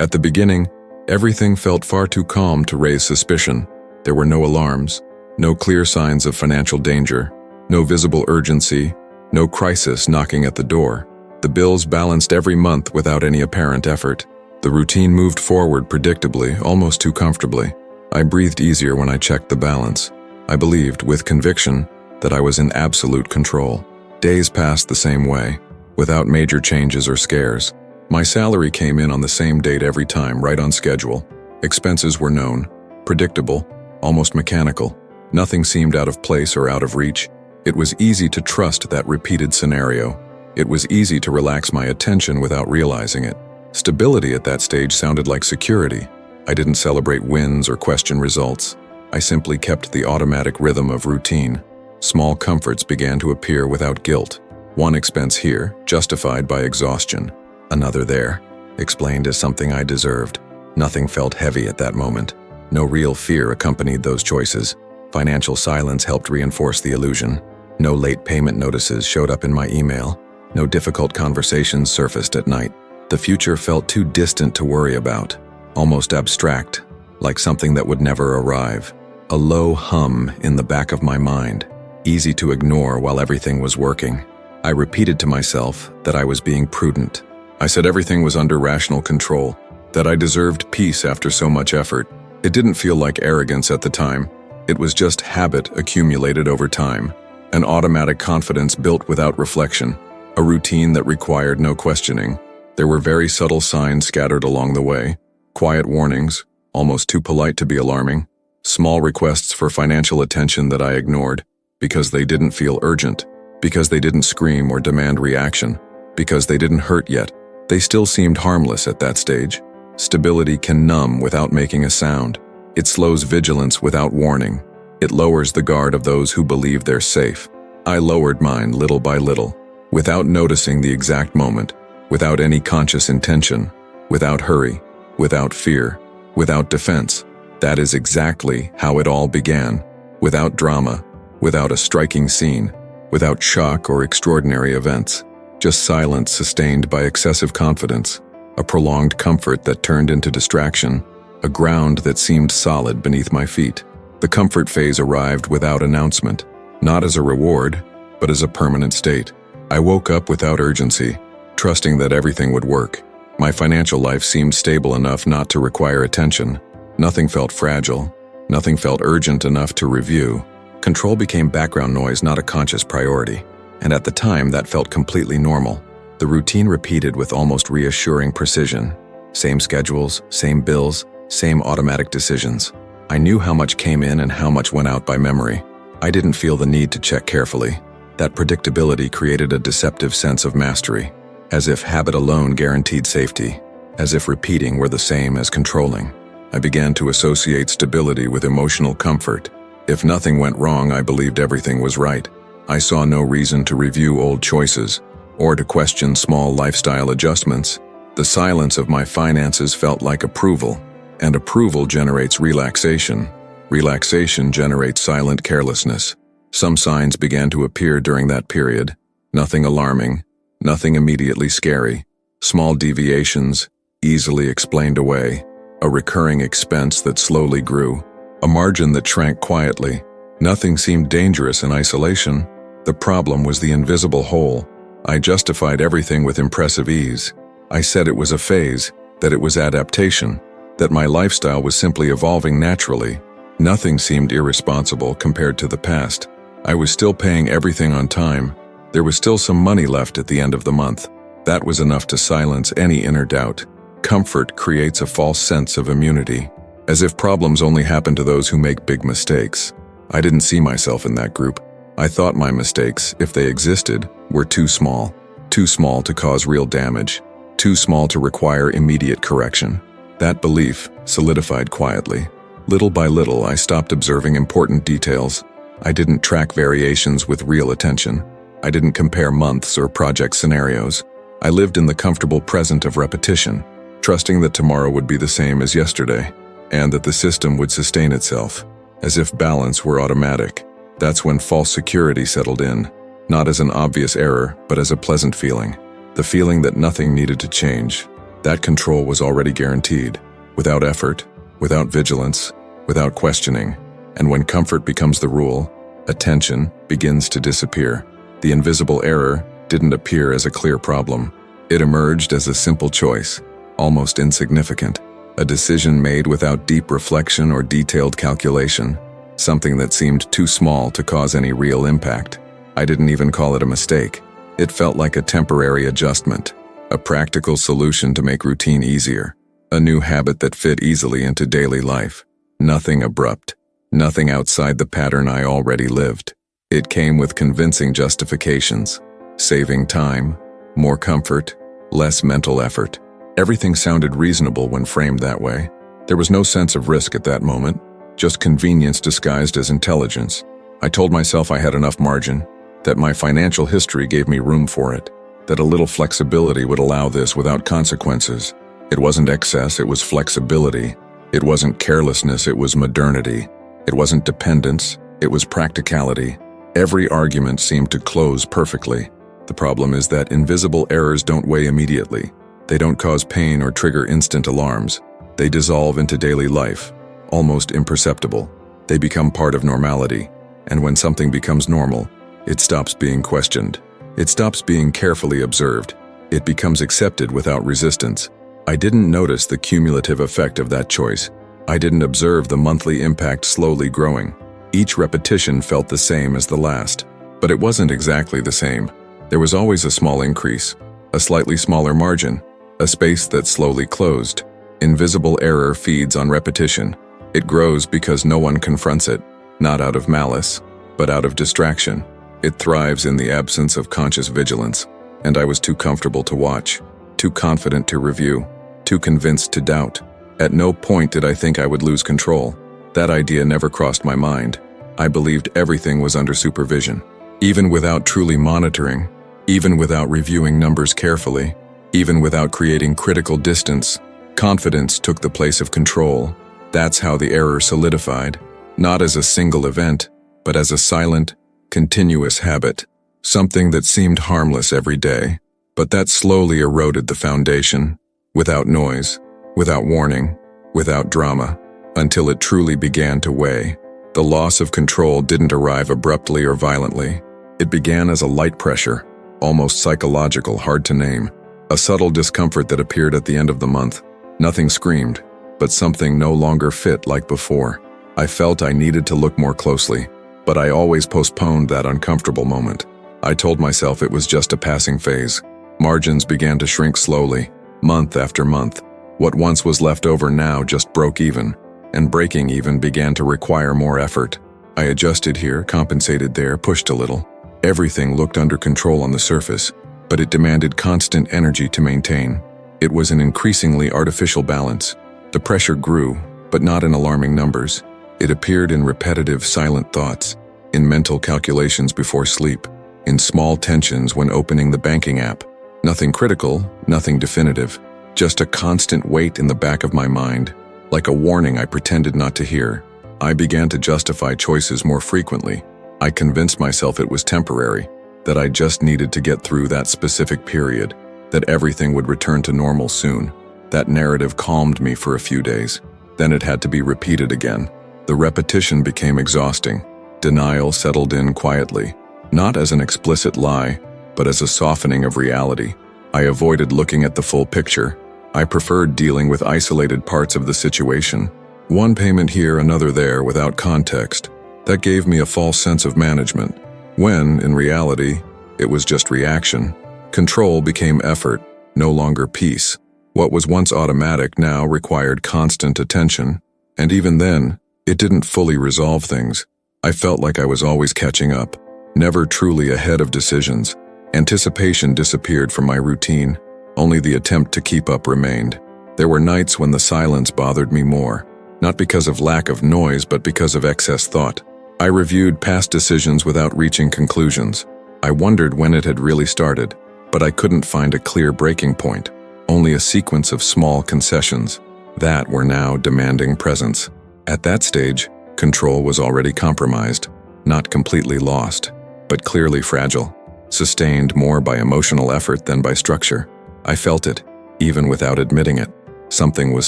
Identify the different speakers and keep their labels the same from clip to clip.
Speaker 1: At the beginning, everything felt far too calm to raise suspicion. There were no alarms, no clear signs of financial danger, no visible urgency, no crisis knocking at the door. The bills balanced every month without any apparent effort. The routine moved forward predictably, almost too comfortably. I breathed easier when I checked the balance. I believed, with conviction, that I was in absolute control. Days passed the same way, without major changes or scares. My salary came in on the same date every time, right on schedule. Expenses were known, predictable, almost mechanical. Nothing seemed out of place or out of reach. It was easy to trust that repeated scenario. It was easy to relax my attention without realizing it. Stability at that stage sounded like security. I didn't celebrate wins or question results. I simply kept the automatic rhythm of routine. Small comforts began to appear without guilt. One expense here, justified by exhaustion. Another there, explained as something I deserved. Nothing felt heavy at that moment. No real fear accompanied those choices. Financial silence helped reinforce the illusion. No late payment notices showed up in my email. No difficult conversations surfaced at night. The future felt too distant to worry about, almost abstract, like something that would never arrive. A low hum in the back of my mind, easy to ignore while everything was working. I repeated to myself that I was being prudent. I said everything was under rational control, that I deserved peace after so much effort. It didn't feel like arrogance at the time. It was just habit accumulated over time, an automatic confidence built without reflection, a routine that required no questioning. There were very subtle signs scattered along the way, quiet warnings, almost too polite to be alarming, small requests for financial attention that I ignored, because they didn't feel urgent, because they didn't scream or demand reaction, because they didn't hurt yet. They still seemed harmless at that stage. Stability can numb without making a sound. It slows vigilance without warning. It lowers the guard of those who believe they're safe. I lowered mine little by little, without noticing the exact moment, without any conscious intention, without hurry, without fear, without defense. That is exactly how it all began, without drama, without a striking scene, without shock or extraordinary events, just silence sustained by excessive confidence, a prolonged comfort that turned into distraction, a ground that seemed solid beneath my feet. The comfort phase arrived without announcement, not as a reward, but as a permanent state. I woke up without urgency, trusting that everything would work. My financial life seemed stable enough not to require attention. Nothing felt fragile. Nothing felt urgent enough to review. Control became background noise, not a conscious priority. And at the time, that felt completely normal. The routine repeated with almost reassuring precision. Same schedules, same bills, same automatic decisions. I knew how much came in and how much went out by memory. I didn't feel the need to check carefully. That predictability created a deceptive sense of mastery, as if habit alone guaranteed safety, as if repeating were the same as controlling. I began to associate stability with emotional comfort. If nothing went wrong, I believed everything was right. I saw no reason to review old choices, or to question small lifestyle adjustments. The silence of my finances felt like approval, and approval generates relaxation. Relaxation generates silent carelessness. Some signs began to appear during that period. Nothing alarming, nothing immediately scary. Small deviations, easily explained away. A recurring expense that slowly grew. A margin that shrank quietly. Nothing seemed dangerous in isolation. The problem was the invisible hole. I justified everything with impressive ease. I said it was a phase, that it was adaptation, that my lifestyle was simply evolving naturally. Nothing seemed irresponsible compared to the past. I was still paying everything on time. There was still some money left at the end of the month. That was enough to silence any inner doubt. Comfort creates a false sense of immunity, as if problems only happen to those who make big mistakes. I didn't see myself in that group. I thought my mistakes, if they existed, were too small to cause real damage, too small to require immediate correction. That belief solidified quietly. Little by little, I stopped observing important details. I didn't track variations with real attention. I didn't compare months or project scenarios. I lived in the comfortable present of repetition, trusting that tomorrow would be the same as yesterday, and that the system would sustain itself, as if balance were automatic. That's when false security settled in, not as an obvious error, but as a pleasant feeling. The feeling that nothing needed to change, That control was already guaranteed, without effort, without vigilance, without questioning. And when comfort becomes the rule, attention begins to disappear. The invisible error didn't appear as a clear problem. It emerged as a simple choice, almost insignificant, a decision made without deep reflection or detailed calculation, something that seemed too small to cause any real impact. I didn't even call it a mistake. It felt like a temporary adjustment, a practical solution to make routine easier, a new habit that fit easily into daily life. Nothing abrupt, nothing outside the pattern I already lived. It came with convincing justifications, saving time, more comfort, less mental effort. Everything sounded reasonable when framed that way. There was no sense of risk at that moment, just convenience disguised as intelligence. I told myself I had enough margin, that my financial history gave me room for it, that a little flexibility would allow this without consequences. It wasn't excess, it was flexibility. It wasn't carelessness, it was modernity. It wasn't dependence, it was practicality. Every argument seemed to close perfectly. The problem is that invisible errors don't weigh immediately. They don't cause pain or trigger instant alarms. They dissolve into daily life, almost imperceptible. They become part of normality. And when something becomes normal, it stops being questioned. It stops being carefully observed. It becomes accepted without resistance. I didn't notice the cumulative effect of that choice. I didn't observe the monthly impact slowly growing. Each repetition felt the same as the last. But it wasn't exactly the same. There was always a small increase, a slightly smaller margin, a space that slowly closed. Invisible error feeds on repetition. It grows because no one confronts it, not out of malice, but out of distraction. It thrives in the absence of conscious vigilance, and I was too comfortable to watch, too confident to review, too convinced to doubt. At no point did I think I would lose control. That idea never crossed my mind. I believed everything was under supervision. Even without truly monitoring, even without reviewing numbers carefully, even without creating critical distance, confidence took the place of control. That's how the error solidified, not as a single event, but as a silent, continuous habit, something that seemed harmless every day, but that slowly eroded the foundation, without noise, without warning, without drama, until it truly began to weigh. The loss of control didn't arrive abruptly or violently. It began as a light pressure, almost psychological, hard to name, a subtle discomfort that appeared at the end of the month. Nothing screamed, but something no longer fit like before. I felt I needed to look more closely, but I always postponed that uncomfortable moment. I told myself it was just a passing phase. Margins began to shrink slowly, month after month. What once was left over now just broke even, and breaking even began to require more effort. I adjusted here, compensated there, pushed a little. Everything looked under control on the surface, but it demanded constant energy to maintain. It was an increasingly artificial balance. The pressure grew, but not in alarming numbers. It appeared in repetitive, silent thoughts, in mental calculations before sleep, in small tensions when opening the banking app. Nothing critical, nothing definitive, just a constant weight in the back of my mind, like a warning I pretended not to hear. I began to justify choices more frequently. I convinced myself it was temporary, that I just needed to get through that specific period, that everything would return to normal soon. That narrative calmed me for a few days. Then it had to be repeated again. The repetition became exhausting. Denial settled in quietly, not as an explicit lie, but as a softening of reality. I avoided looking at the full picture. I preferred dealing with isolated parts of the situation. One payment here, another there, without context. That gave me a false sense of management, when, in reality, it was just reaction. Control became effort, no longer peace. What was once automatic now required constant attention, and even then, it didn't fully resolve things. I felt like I was always catching up, never truly ahead of decisions. Anticipation disappeared from my routine. Only the attempt to keep up remained. There were nights when the silence bothered me more, not because of lack of noise, but because of excess thought. I reviewed past decisions without reaching conclusions. I wondered when it had really started, but I couldn't find a clear breaking point, only a sequence of small concessions that were now demanding presence. At that stage, control was already compromised, not completely lost, but clearly fragile, sustained more by emotional effort than by structure. I felt it, even without admitting it. Something was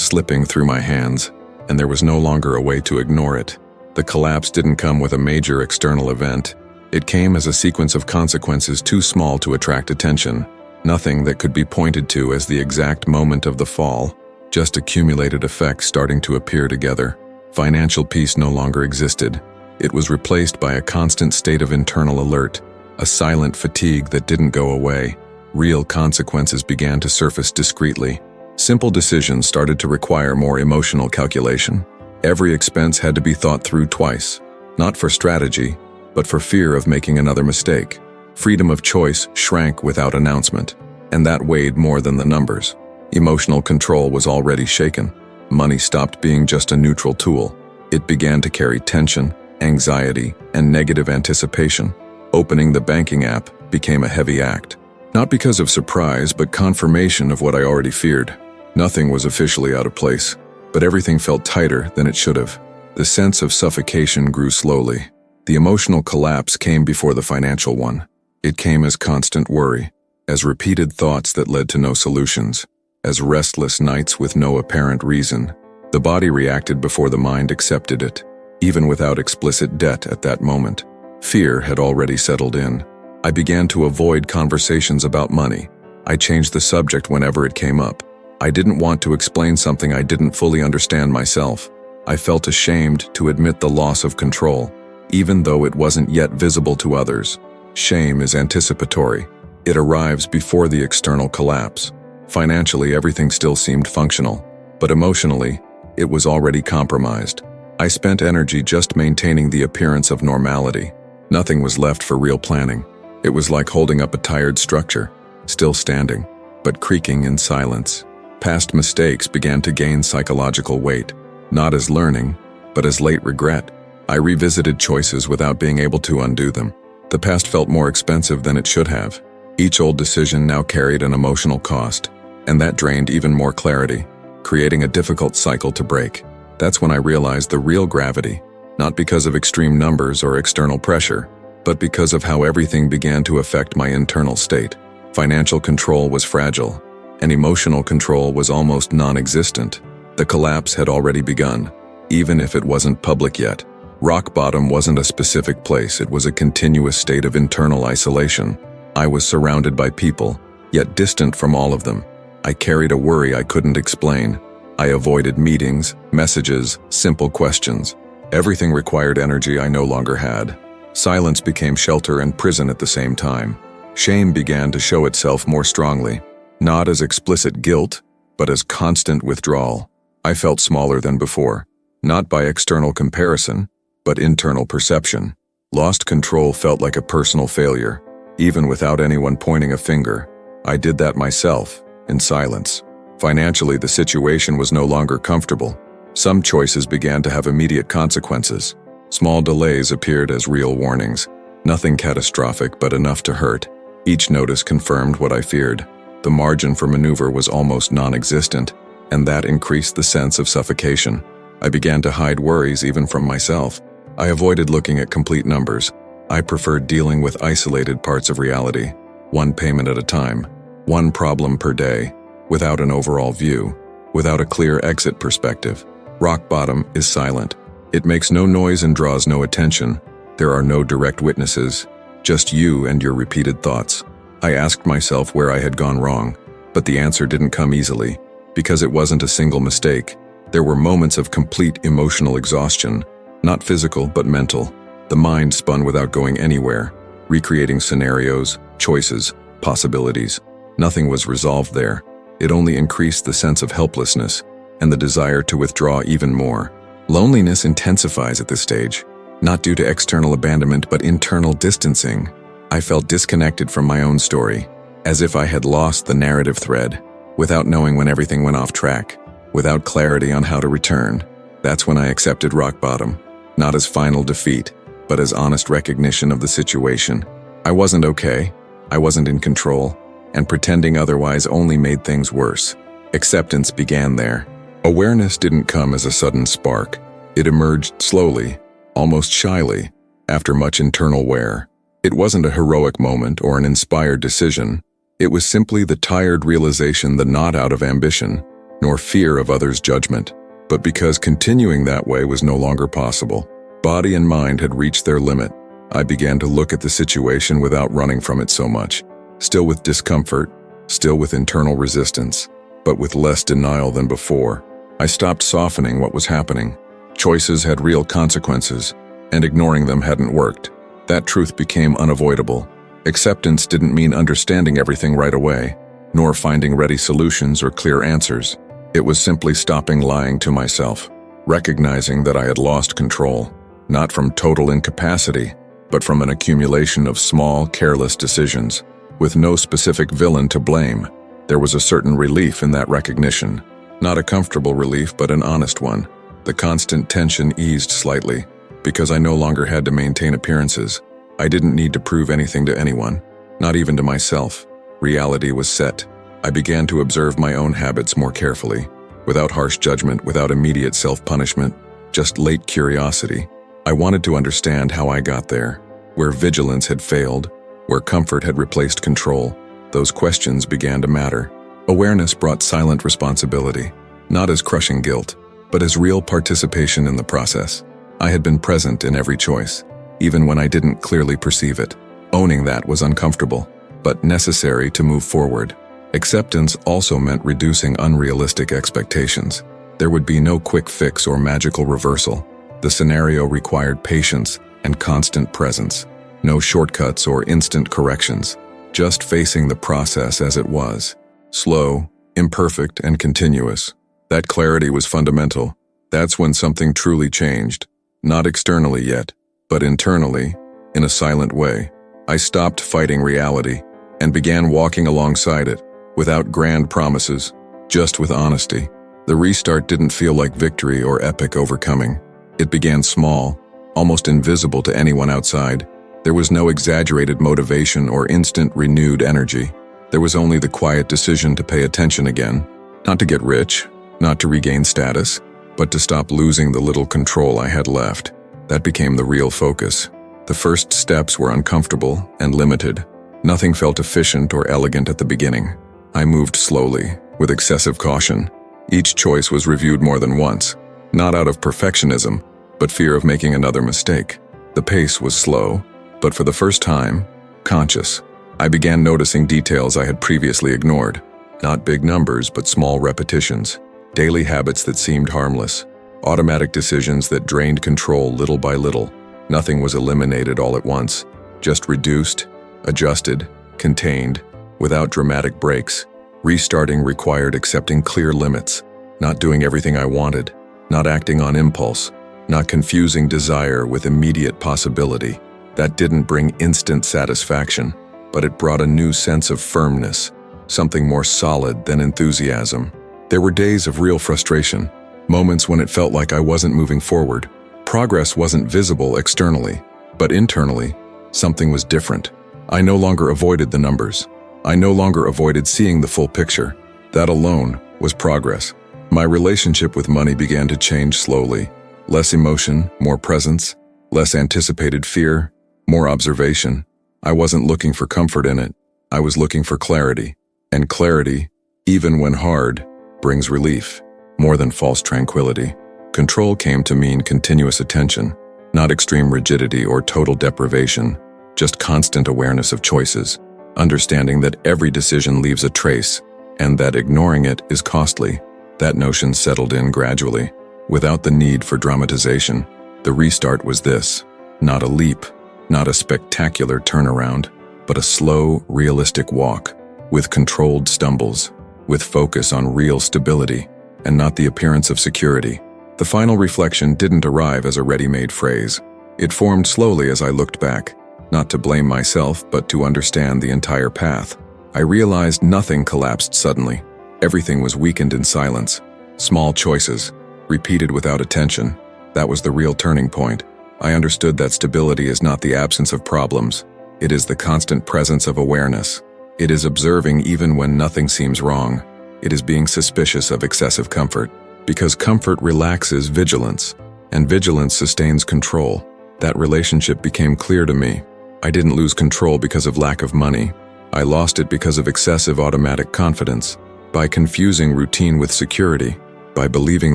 Speaker 1: slipping through my hands, and there was no longer a way to ignore it. The collapse didn't come with a major external event. It came as a sequence of consequences too small to attract attention. Nothing that could be pointed to as the exact moment of the fall, just accumulated effects starting to appear together. Financial peace no longer existed. It was replaced by a constant state of internal alert, a silent fatigue that didn't go away. Real consequences began to surface discreetly. Simple decisions started to require more emotional calculation. Every expense had to be thought through twice, not for strategy, but for fear of making another mistake. Freedom of choice shrank without announcement, and that weighed more than the numbers. Emotional control was already shaken. Money stopped being just a neutral tool. It began to carry tension, anxiety, and negative anticipation. Opening the banking app became a heavy act. Not because of surprise, but confirmation of what I already feared. Nothing was officially out of place, but everything felt tighter than it should have. The sense of suffocation grew slowly. The emotional collapse came before the financial one. It came as constant worry, as repeated thoughts that led to no solutions, as restless nights with no apparent reason. The body reacted before the mind accepted it, even without explicit debt at that moment. Fear had already settled in. I began to avoid conversations about money. I changed the subject whenever it came up. I didn't want to explain something I didn't fully understand myself. I felt ashamed to admit the loss of control, even though it wasn't yet visible to others. Shame is anticipatory. It arrives before the external collapse. Financially, everything still seemed functional, but emotionally, it was already compromised. I spent energy just maintaining the appearance of normality. Nothing was left for real planning. It was like holding up a tired structure, still standing, but creaking in silence. Past mistakes began to gain psychological weight, not as learning, but as late regret. I revisited choices without being able to undo them. The past felt more expensive than it should have. Each old decision now carried an emotional cost, and that drained even more clarity, creating a difficult cycle to break. That's when I realized the real gravity, not because of extreme numbers or external pressure, but because of how everything began to affect my internal state. Financial control was fragile, and emotional control was almost non-existent. The collapse had already begun, even if it wasn't public yet. Rock bottom wasn't a specific place, it was a continuous state of internal isolation. I was surrounded by people, yet distant from all of them. I carried a worry I couldn't explain. I avoided meetings, messages, simple questions. Everything required energy I no longer had. Silence became shelter and prison at the same time. Shame began to show itself more strongly, not as explicit guilt, but as constant withdrawal. I felt smaller than before, not by external comparison, but internal perception. Lost control felt like a personal failure, even without anyone pointing a finger. I did that myself, in silence. Financially, the situation was no longer comfortable. Some choices began to have immediate consequences. Small delays appeared as real warnings. Nothing catastrophic, but enough to hurt. Each notice confirmed what I feared. The margin for maneuver was almost non-existent, and that increased the sense of suffocation. I began to hide worries even from myself. I avoided looking at complete numbers. I preferred dealing with isolated parts of reality, one payment at a time, one problem per day, without an overall view, without a clear exit perspective. Rock bottom is silent. It makes no noise and draws no attention. There are no direct witnesses, just you and your repeated thoughts. I asked myself where I had gone wrong, but the answer didn't come easily, because it wasn't a single mistake. There were moments of complete emotional exhaustion, not physical but mental. The mind spun without going anywhere, recreating scenarios, choices, possibilities. Nothing was resolved there. It only increased the sense of helplessness and the desire to withdraw even more. Loneliness intensifies at this stage, not due to external abandonment but internal distancing. I felt disconnected from my own story, as if I had lost the narrative thread, without knowing when everything went off track, without clarity on how to return. That's when I accepted rock bottom, not as final defeat, but as honest recognition of the situation. I wasn't okay, I wasn't in control, and pretending otherwise only made things worse. Acceptance began there. Awareness didn't come as a sudden spark. It emerged slowly, almost shyly, after much internal wear. It wasn't a heroic moment or an inspired decision. It was simply the tired realization that not out of ambition, nor fear of others' judgment, but because continuing that way was no longer possible. Body and mind had reached their limit. I began to look at the situation without running from it so much, still with discomfort, still with internal resistance, but with less denial than before. I stopped softening what was happening. Choices had real consequences, and ignoring them hadn't worked. That truth became unavoidable. Acceptance didn't mean understanding everything right away, nor finding ready solutions or clear answers. It was simply stopping lying to myself, recognizing that I had lost control, not from total incapacity, but from an accumulation of small, careless decisions. With no specific villain to blame, there was a certain relief in that recognition. Not a comfortable relief, but an honest one. The constant tension eased slightly, because I no longer had to maintain appearances. I didn't need to prove anything to anyone, not even to myself. Reality was set. I began to observe my own habits more carefully, without harsh judgment, without immediate self-punishment, just late curiosity. I wanted to understand how I got there, where vigilance had failed, where comfort had replaced control. Those questions began to matter. Awareness brought silent responsibility, not as crushing guilt, but as real participation in the process. I had been present in every choice, even when I didn't clearly perceive it. Owning that was uncomfortable, but necessary to move forward. Acceptance also meant reducing unrealistic expectations. There would be no quick fix or magical reversal. The scenario required patience and constant presence. No shortcuts or instant corrections. Just facing the process as it was. Slow, imperfect, and continuous. That clarity was fundamental. That's when something truly changed. Not externally yet, but internally, in a silent way. I stopped fighting reality and began walking alongside it, without grand promises, just with honesty. The restart didn't feel like victory or epic overcoming. It began small, almost invisible to anyone outside. There was no exaggerated motivation or instant renewed energy. There was only the quiet decision to pay attention again, not to get rich, not to regain status, but to stop losing the little control I had left. That became the real focus. The first steps were uncomfortable and limited. Nothing felt efficient or elegant at the beginning. I moved slowly, with excessive caution. Each choice was reviewed more than once, not out of perfectionism, but fear of making another mistake. The pace was slow, but for the first time, conscious. I began noticing details I had previously ignored. Not big numbers, but small repetitions. Daily habits that seemed harmless. Automatic decisions that drained control little by little. Nothing was eliminated all at once, just reduced, adjusted, contained, without dramatic breaks. Restarting required accepting clear limits, not doing everything I wanted, not acting on impulse, not confusing desire with immediate possibility. That didn't bring instant satisfaction, but it brought a new sense of firmness, something more solid than enthusiasm. There were days of real frustration, moments when it felt like I wasn't moving forward. Progress wasn't visible externally, but internally, something was different. I no longer avoided the numbers. I no longer avoided seeing the full picture. That alone was progress. My relationship with money began to change slowly. Less emotion, more presence, less anticipated fear, more observation. I wasn't looking for comfort in it. I was looking for clarity. And clarity, even when hard, brings relief, more than false tranquility. Control came to mean continuous attention, not extreme rigidity or total deprivation, just constant awareness of choices, understanding that every decision leaves a trace, and that ignoring it is costly. That notion settled in gradually, without the need for dramatization. The restart was this: not a leap, not a spectacular turnaround, but a slow, realistic walk, with controlled stumbles, with focus on real stability, and not the appearance of security. The final reflection didn't arrive as a ready-made phrase. It formed slowly as I looked back, not to blame myself, but to understand the entire path. I realized nothing collapsed suddenly. Everything was weakened in silence. Small choices, repeated without attention. That was the real turning point. I understood that stability is not the absence of problems. It is the constant presence of awareness. It is observing even when nothing seems wrong. It is being suspicious of excessive comfort. Because comfort relaxes vigilance, and vigilance sustains control. That relationship became clear to me. I didn't lose control because of lack of money. I lost it because of excessive automatic confidence, by confusing routine with security, by believing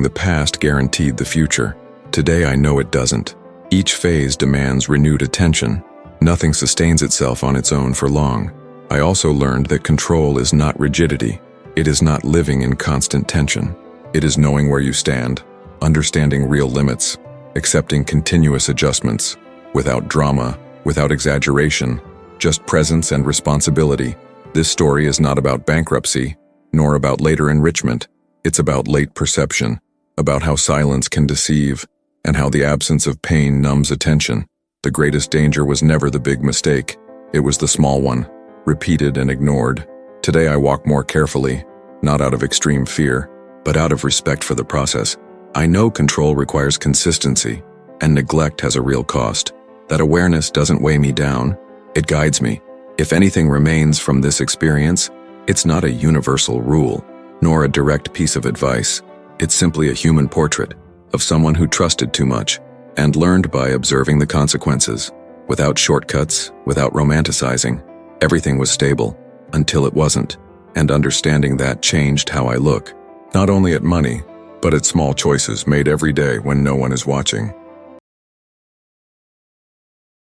Speaker 1: the past guaranteed the future. Today I know it doesn't. Each phase demands renewed attention. Nothing sustains itself on its own for long. I also learned that control is not rigidity. It is not living in constant tension. It is knowing where you stand, understanding real limits, accepting continuous adjustments, without drama, without exaggeration, just presence and responsibility. This story is not about bankruptcy, nor about later enrichment. It's about late perception, about how silence can deceive, and how the absence of pain numbs attention. The greatest danger was never the big mistake. It was the small one, repeated and ignored. Today I walk more carefully, not out of extreme fear, but out of respect for the process. I know control requires consistency, and neglect has a real cost. That awareness doesn't weigh me down, it guides me. If anything remains from this experience, it's not a universal rule, nor a direct piece of advice. It's simply a human portrait of someone who trusted too much and learned by observing the consequences. Without shortcuts, without romanticizing, everything was stable until it wasn't, and understanding that changed how I look, not only at money, but at small choices made every day when no one is watching.